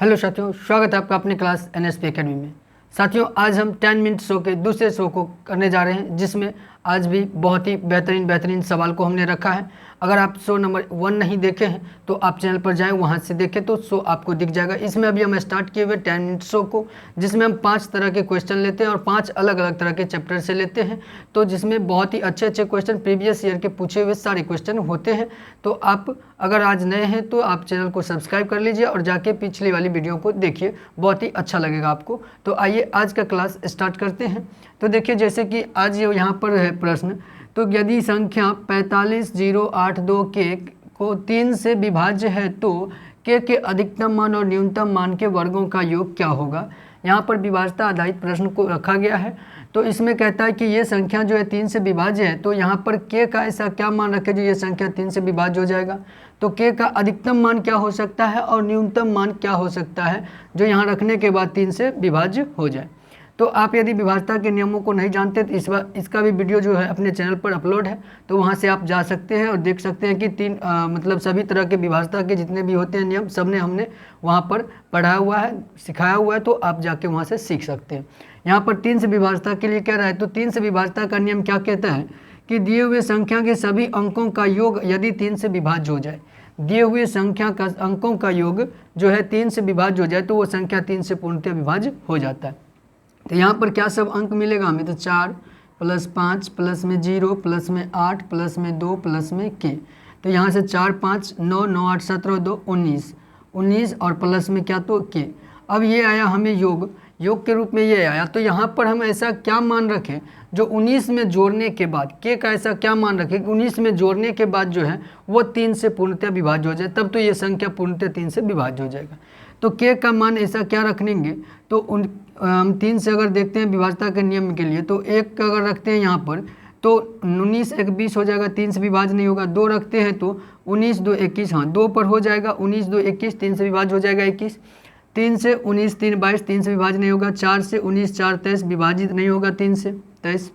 Hello साथियों, स्वागत है आपका अपने क्लास एनएसपी एकेडमी में। साथियों, आज हम 10 मिनट शो के दूसरे शो को करने जा रहे हैं, जिसमें आज भी बहुत ही बेहतरीन सवाल को हमने रखा है। अगर आप शो नंबर 1 नहीं देखे हैं तो आप चैनल पर जाएं, वहां से देखें तो शो आपको दिख जाएगा। इसमें अभी हम स्टार्ट किए हुए 10 मिनट शो को, जिसमें हम 5 तरह के क्वेश्चन लेते हैं और 5 अलग अलग तरह के चैप्टर से लेते हैं। तो जिसमें बहुत ही अच्छे क्वेश्चन, प्रीवियस ईयर के पूछे हुए सारे क्वेश्चन होते हैं। तो आप अगर आज नए हैं तो आप चैनल को सब्सक्राइब कर लीजिए और जाके पिछली वाली वीडियो को देखिए, बहुत ही अच्छा लगेगा आपको। तो आइए आज का क्लास स्टार्ट करते हैं। तो देखिए, जैसे कि आज यहाँ पर है प्रश्न, तो यदि संख्या 45082 के को 3 से विभाज्य है तो के अधिकतम मान और न्यूनतम मान के वर्गों का योग क्या होगा। यहाँ पर विभाज्यता आधारित प्रश्न को रखा गया है। तो इसमें कहता है कि ये संख्या जो है 3 से विभाज्य है, तो यहाँ पर के का ऐसा क्या मान रखे जो ये संख्या 3 से विभाज्य हो जाएगा। तो के का अधिकतम मान क्या हो सकता है और न्यूनतम मान क्या हो सकता है जो यहाँ रखने के बाद 3 से विभाज्य हो जाए। तो आप यदि विभाज्यता के नियमों को नहीं जानते तो इसका भी वीडियो जो है अपने चैनल पर अपलोड है, तो वहाँ से आप जा सकते हैं और देख सकते हैं कि मतलब सभी तरह के विभाज्यता के जितने भी होते हैं नियम, सब ने हमने वहाँ पर पढ़ाया हुआ है, सिखाया हुआ है। तो आप जाके वहाँ से सीख सकते हैं। यहाँ पर 3 से विभाज्यता के लिए कह रहा है, तो 3 से विभाज्यता का नियम क्या कहता है कि दिए हुए संख्या के सभी अंकों का योग यदि 3 से विभाज्य हो जाए, दिए हुए संख्या का अंकों का योग जो है 3 से विभाज्य हो जाए तो वो संख्या 3 से पूर्णतः विभाज्य हो जाता है। तो यहाँ पर क्या सब अंक मिलेगा हमें, तो 4 + 5 प्लस में 0 प्लस में 8 प्लस में 2 प्लस में के। तो यहाँ से 4 5 9 9 8 17 2 19 और प्लस में क्या, तो के। अब ये आया हमें योग के रूप में ये आया। तो यहाँ पर हम ऐसा क्या मान रखें जो 19 में जोड़ने के बाद, के का ऐसा क्या मान रखें कि 19 में जोड़ने के बाद जो है वो 3 से पूर्णतः विभाज्य हो जाए, तब तो ये संख्या पूर्णतः 3 से विभाज्य हो जाएगा। तो के का मान ऐसा क्या रखेंगे, तो हम 3 से अगर देखते हैं विभाज्यता के नियम के लिए, तो 1 का अगर रखते हैं यहाँ पर तो 19 1 20 हो जाएगा, 3 से विभाज्य नहीं होगा। 2 रखते हैं तो 19 2 21, हाँ 2 पर हो जाएगा, 19 2 21, 3 से विभाज्य हो जाएगा 21। 3 से 19 3 22, 3 से विभाज्य नहीं होगा। 4 से 19 4 23, विभाजित नहीं होगा 3 से 23।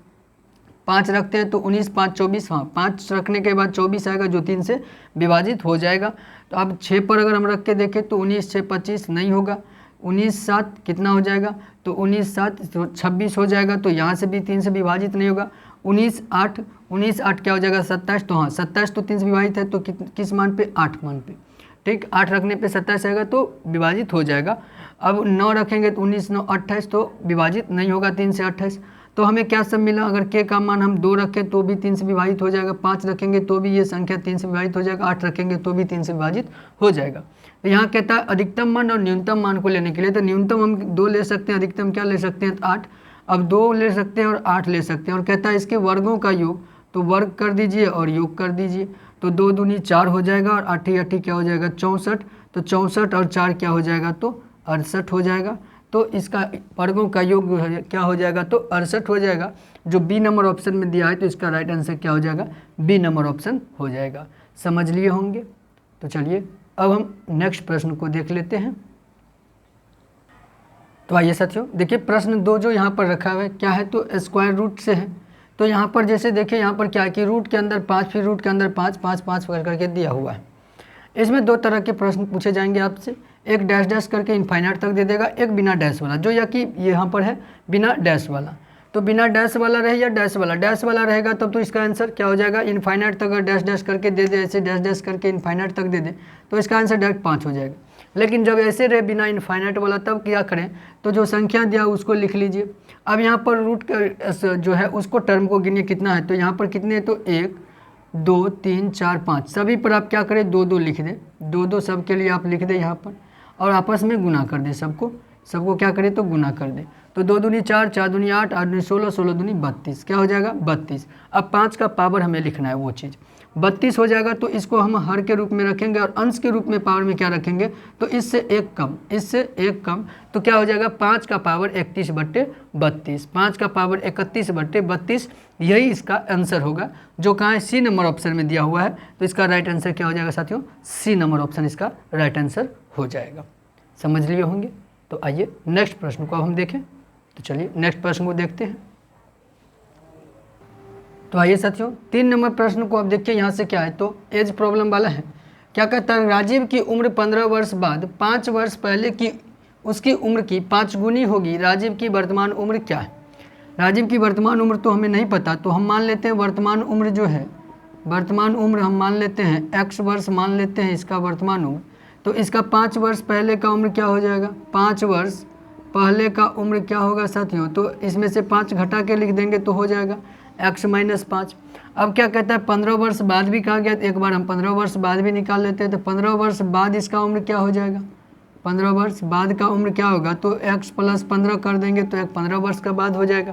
5 रखते हैं तो 19 5 24, हाँ 5 रखने के बाद 24 आएगा जो 3 से विभाजित हो जाएगा। तो अब 6 पर अगर हम रख के देखें तो 19 6 25 नहीं होगा। 19 7 कितना हो जाएगा, तो 19 7 तो 26 हो जाएगा, तो यहाँ से भी 3 से विभाजित नहीं होगा। 19 8 क्या हो जाएगा 27, तो हाँ 27 तो 3 से विभाजित है, तो किस मान पे, 8 मान पे, ठीक। 8 रखने पे 27 आएगा तो विभाजित हो जाएगा। अब 9 रखेंगे तो 19 9 28, तो विभाजित नहीं होगा 3 से 28। तो हमें क्या सब मिला, अगर के का मान हम 2 रखें तो भी 3 से विभाजित हो जाएगा, 5 रखेंगे तो भी ये संख्या 3 से विभाजित हो जाएगा, 8 रखेंगे तो भी 3 से विभाजित हो जाएगा। तो यहाँ कहता है अधिकतम मान और न्यूनतम मान को लेने के लिए, तो न्यूनतम हम 2 ले सकते हैं, अधिकतम क्या ले सकते हैं, 8। अब 2 ले सकते हैं और 8 ले सकते हैं, और कहता है इसके वर्गों का योग, तो वर्ग कर दीजिए और योग कर दीजिए। तो 2 दूनी 4 हो जाएगा और 8 8 क्या हो जाएगा 64। तो 64 और 4 क्या हो जाएगा, तो 68 हो जाएगा। तो इसका वर्गों का योग क्या हो जाएगा, तो 68 हो जाएगा। जो बी नंबर ऑप्शन में दिया है तो इसका राइट आंसर क्या हो जाएगा, बी नंबर ऑप्शन हो जाएगा। समझ लिए होंगे। तो चलिए अब हम नेक्स्ट प्रश्न को देख लेते हैं। तो आइए साथियों, देखिए प्रश्न 2 जो यहाँ पर रखा हुआ है क्या है, तो स्क्वायर रूट से है। तो यहाँ पर जैसे देखिए, यहाँ पर क्या है कि रूट के अंदर 5, फिर रूट के अंदर 5 5 5 करके दिया हुआ है। इसमें 2 तरह के प्रश्न पूछे जाएंगे आपसे, एक डैश डैश करके इनफाइनाइट तक दे देगा, एक बिना डैश वाला, जो या कि यहाँ पर है बिना डैश वाला। तो बिना डैश वाला रहे या डैश वाला रहेगा तब तो इसका आंसर क्या हो जाएगा, इनफाइनाइट तक अगर डैश डैश करके दे दे, ऐसे डैश डैश करके इनफाइनाइट तक दे दे तो इसका आंसर डायरेक्ट 5 हो जाएगा। लेकिन जब ऐसे रहे बिना इनफाइनाइट वाला, तब क्या करें, तो जो संख्या दिया उसको लिख लीजिए। अब यहाँ पर रूट जो है उसको टर्म को गिनिए कितना है, तो यहाँ पर कितने हैं, तो 1 2 3 4 5, सभी पर आप क्या करें 2 2 लिख दें, 2 2 सब के लिए आप लिख दें यहाँ पर, और आपस में गुना कर दें, सबको क्या करें, तो गुना कर दें। तो 2 दूनी 4 4 दूनी 8 8 दूनी 16 16 दूनी 32, क्या हो जाएगा 32। अब 5 का पावर हमें लिखना है, वो चीज़ 32 हो जाएगा। तो इसको हम हर के रूप में रखेंगे और अंश के रूप में पावर में क्या रखेंगे, तो इससे एक कम, तो क्या हो जाएगा 5 का पावर 31/32, 5 का पावर 31/32, यही इसका आंसर होगा, जो कहाँ है, सी नंबर ऑप्शन में दिया हुआ है। तो इसका राइट आंसर क्या हो जाएगा साथियों, सी नंबर ऑप्शन इसका राइट आंसर हो जाएगा। समझ लिए होंगे। तो आइए नेक्स्ट प्रश्न को अब हम देखें। तो चलिए नेक्स्ट प्रश्न को देखते हैं। तो आइए साथियों 3 नंबर प्रश्न को अब देखिए, यहाँ से क्या है, तो एज प्रॉब्लम वाला है। क्या कहता है, राजीव की उम्र 15 वर्ष बाद 5 वर्ष पहले की उसकी उम्र की 5 गुनी होगी। राजीव की वर्तमान उम्र क्या है? राजीव की वर्तमान उम्र तो हमें नहीं पता, तो हम मान लेते हैं वर्तमान उम्र जो है, वर्तमान उम्र हम मान लेते हैं x वर्ष मान लेते हैं इसका वर्तमान उम्र। तो इसका 5 वर्ष पहले का उम्र क्या हो जाएगा? 5 वर्ष पहले का उम्र क्या होगा साथियों? तो इसमें से 5 घटा के लिख देंगे तो हो जाएगा x - 5। अब क्या कहता है 15 वर्ष बाद भी कहा गया, तो एक बार हम 15 वर्ष बाद भी निकाल लेते हैं। तो 15 वर्ष बाद इसका उम्र क्या हो जाएगा? 15 वर्ष बाद का उम्र क्या होगा? तो x + 15 कर देंगे तो एक 15 वर्ष का बाद हो जाएगा।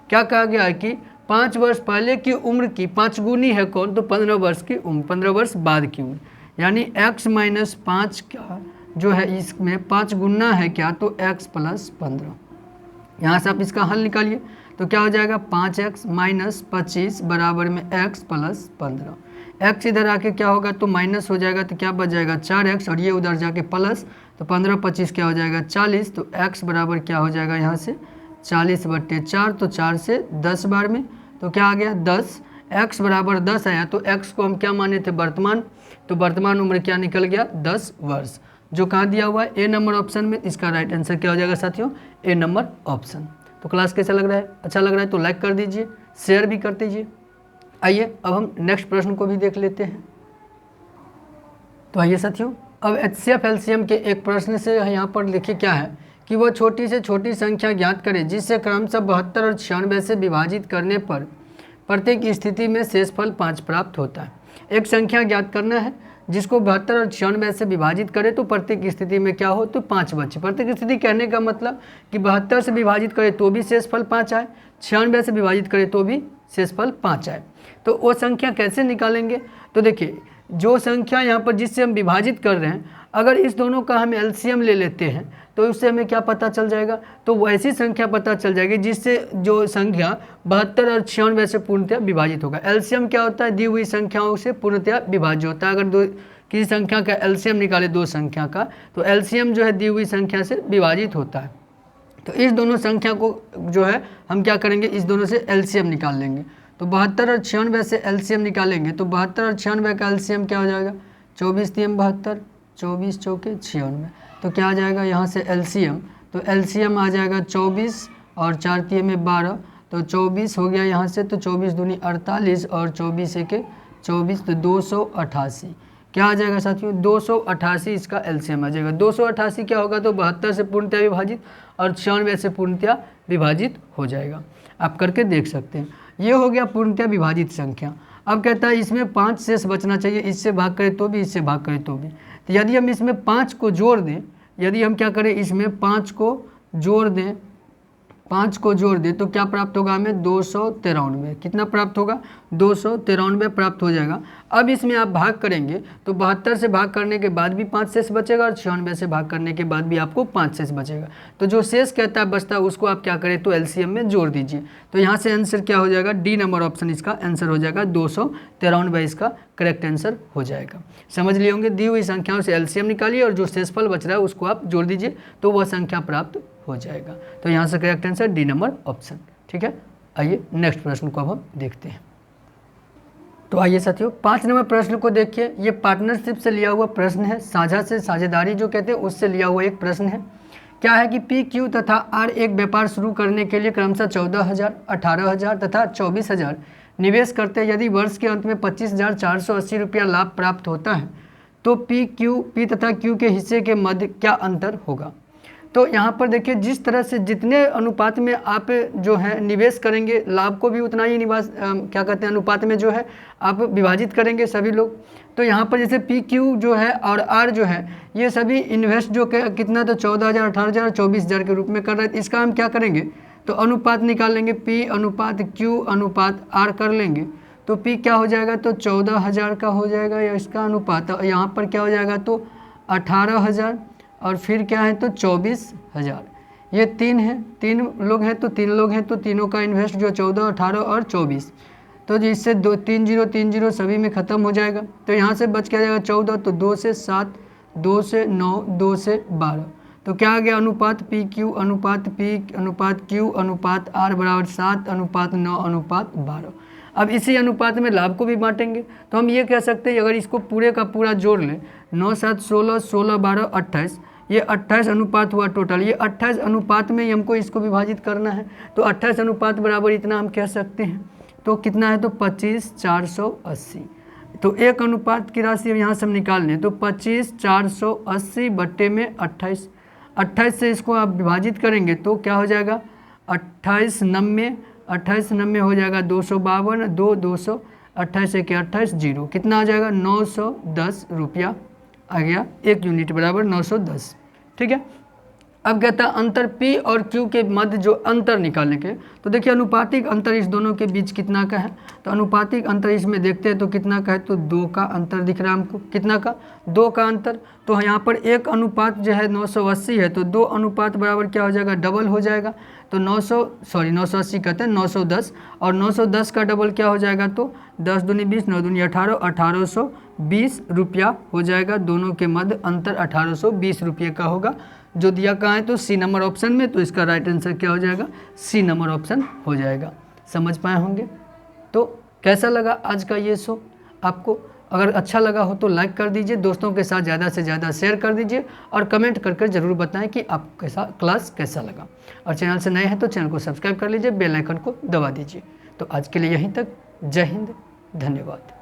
क्या कहा गया है कि 5 वर्ष पहले की उम्र की 5 गुनी है कौन? तो 15 वर्ष की उम्र, 15 वर्ष बाद की उम्र, यानी x - 5 का जो है इसमें 5 गुना है क्या? तो x + 15। यहाँ से आप इसका हल निकालिए तो क्या हो जाएगा? 5x - 25 बराबर में x + 15। x इधर आके क्या होगा? तो माइनस हो जाएगा, तो क्या बच जाएगा? 4x, और ये उधर जाके प्लस, तो 15 + 25 क्या हो जाएगा? 40। तो x बराबर क्या हो जाएगा यहाँ से? 40/4, तो 4 से 10 बार में, तो क्या आ गया? 10। x बराबर 10 आया, तो x को हम क्या माने थे? वर्तमान। तो वर्तमान उम्र क्या निकल गया? 10 वर्ष, जो कहाँ दिया हुआ है? ए नंबर ऑप्शन में। इसका राइट आंसर क्या हो जाएगा साथियों? ए नंबर ऑप्शन। तो क्लास कैसा लग रहा है? अच्छा लग रहा है तो लाइक कर दीजिए, शेयर भी कर दीजिए। आइए अब हम नेक्स्ट प्रश्न को भी देख लेते हैं। तो आइए साथियों, अब HCF LCM के एक प्रश्न से यहाँ पर देखिए क्या है कि वह छोटी से छोटी संख्या ज्ञात करें जिससे क्रमशः 72 और 96 से विभाजित करने पर प्रत्येक स्थिति में शेषफल 5 प्राप्त होता है। एक संख्या ज्ञात करना है जिसको 72 और 96 से विभाजित करे तो प्रत्येक स्थिति में क्या हो? तो 5 बचे। प्रत्येक स्थिति कहने का मतलब कि 72 से विभाजित करे तो भी शेषफल 5 आए, 96 से विभाजित करे तो भी शेषफल 5 आए। तो वो संख्या कैसे निकालेंगे? तो देखिए, जो संख्या यहाँ पर जिससे हम विभाजित कर रहे हैं, अगर इस दोनों का हम LCM ले लेते हैं तो उससे हमें क्या पता चल जाएगा? तो वैसी संख्या पता चल जाएगी जिससे जो संख्या 72 और 96 से पूर्णतः विभाजित होगा। LCM क्या होता है? दी हुई संख्याओं से पूर्णतः विभाज्य होता है। अगर किसी संख्या का LCM निकाले, दो संख्या का, तो LCM जो है दी हुई संख्या से विभाजित होता है। तो इस दोनों संख्या को जो है हम क्या करेंगे? इस दोनों से LCM निकाल लेंगे। तो 72 और 96 से LCM निकालेंगे तो 72 और 96 का LCM क्या हो जाएगा? 24 × 3 = 72, 24 × 4 = 96। तो क्या आ जाएगा यहाँ से LCM? तो LCM आ जाएगा 24 और 4 × 3 = 12, तो 24 हो गया यहाँ से। तो 24 दूनी 48 और 24 × 1 = 24, तो 288। क्या आ जाएगा साथियों? 288 इसका LCM आ जाएगा। 288 क्या होगा? तो 72 से पूर्णतः विभाजित और 96 से पूर्णतः विभाजित हो जाएगा। आप करके देख सकते हैं। ये हो गया पूर्णतः विभाजित संख्या। अब कहता है इसमें 5 शेष बचना चाहिए, इससे भाग करें तो भी, इससे भाग करें तो भी। तो यदि हम इसमें 5 को जोड़ दें, यदि हम क्या करें? इसमें 5 को जोड़ दें, 5 को जोड़ दें तो क्या प्राप्त होगा हमें? 293। कितना प्राप्त होगा? 293 प्राप्त हो जाएगा। अब इसमें आप भाग करेंगे तो 72 से भाग करने के बाद भी 5 शेष बचेगा और 96 से भाग करने के बाद भी आपको 5 शेष बचेगा। तो जो शेष कहता है बचता है उसको आप क्या करें? तो LCM में जोड़ दीजिए। तो यहाँ से आंसर क्या हो जाएगा? डी नंबर ऑप्शन इसका आंसर हो जाएगा। 293 इसका करेक्ट आंसर हो जाएगा। समझ लिए होंगे? दी हुई संख्याओं से LCM निकालिए और जो शेषफल बच रहा है उसको आप जोड़ दीजिए तो वह संख्या प्राप्त हो जाएगा। तो यहाँ से correct answer D number option. ठीक है, आइए नेक्स्ट प्रश्न को अब हम देखते हैं। तो आइए साथियों 5 नंबर प्रश्न को देखिए। ये पार्टनरशिप से लिया हुआ प्रश्न है, साझा से साझेदारी जो कहते हैं उससे लिया हुआ एक प्रश्न है। क्या है कि P, Q तथा R एक व्यापार शुरू करने के लिए क्रमशः 14,000, 18,000 तथा 24,000 निवेश करते हैं। यदि वर्ष के अंत में 25,480 रुपया लाभ प्राप्त होता है तो P तथा Q के हिस्से के मध्य क्या अंतर होगा? तो यहाँ पर देखिए, जिस तरह से जितने अनुपात में आप जो है निवेश करेंगे, लाभ को भी उतना ही क्या कहते हैं अनुपात में जो है आप विभाजित करेंगे सभी लोग। तो यहाँ पर जैसे PQ जो है और R जो है ये सभी इन्वेस्ट जो कितना, तो 14,000, 18,000 और 24,000 के रूप में कर रहे हैं। इसका हम क्या करेंगे? तो अनुपात निकाल लेंगे, P अनुपात Q अनुपात R कर लेंगे। तो P क्या हो जाएगा? तो 14,000 का हो जाएगा या इसका अनुपात। यहाँ पर क्या हो जाएगा? तो 18,000 और फिर क्या है? तो 24,000। ये 3 है, 3 लोग हैं तो 3 लोग हैं तो तीनों का इन्वेस्ट जो 14, 18 और 24। तो इससे 3 0 3 0 सभी में ख़त्म हो जाएगा। तो यहाँ से बच क्या जाएगा? 14, तो 2 से 7, 2 से 9, 2 से 12। तो क्या आ गया? अनुपात PQ अनुपात P अनुपात Q अनुपात R बराबर 7 अनुपात 9 अनुपात 12। अब इसी अनुपात में लाभ को भी बांटेंगे, तो हम ये कह सकते हैं अगर इसको पूरे का पूरा जोड़ लें 9 7 16 16 12 28, ये 28 अनुपात हुआ टोटल। ये 28 अनुपात में ही हमको इसको विभाजित करना है, तो 28 अनुपात बराबर इतना हम कह सकते हैं। तो कितना है, तो 25 480। तो एक अनुपात की राशि यहाँ से हम निकाल लें, तो 25 480 बट्टे में 28, 28 से इसको आप विभाजित करेंगे तो क्या हो जाएगा 28 90 हो जाएगा 252, 200 28 एक 28 जीरो, कितना आ जाएगा 910 रुपया आ गया, 1 यूनिट बराबर 910। ठीक है, अब कहता है अंतर P और Q के मध्य जो अंतर निकालने के, तो देखिए अनुपातिक अंतर इस दोनों के बीच कितना का है, तो अनुपातिक अंतर इसमें देखते हैं तो कितना का है, तो 2 का अंतर दिख रहा है हमको, कितना का 2 का अंतर। तो यहाँ पर एक अनुपात जो है 980 है, तो 2 अनुपात बराबर क्या हो जाएगा, डबल हो जाएगा। तो 980 कहते हैं 910, और 910 का डबल क्या हो जाएगा, तो 10 दूनी 20 9 दूनी 18, 1820 रुपया हो जाएगा। दोनों के मध्य अंतर 1820 रुपये का होगा, जो दिया कहाँ है, तो सी नंबर ऑप्शन में। तो इसका राइट आंसर क्या हो जाएगा, सी नंबर ऑप्शन हो जाएगा। समझ पाए होंगे। तो कैसा लगा आज का ये शो आपको? अगर अच्छा लगा हो तो लाइक कर दीजिए, दोस्तों के साथ ज़्यादा से ज़्यादा शेयर कर दीजिए, और कमेंट कर ज़रूर बताएं कि आपको क्लास कैसा लगा। और चैनल से नए हैं तो चैनल को सब्सक्राइब कर लीजिए, बेल आइकन को दबा दीजिए। तो आज के लिए यहीं तक, जय हिंद, धन्यवाद।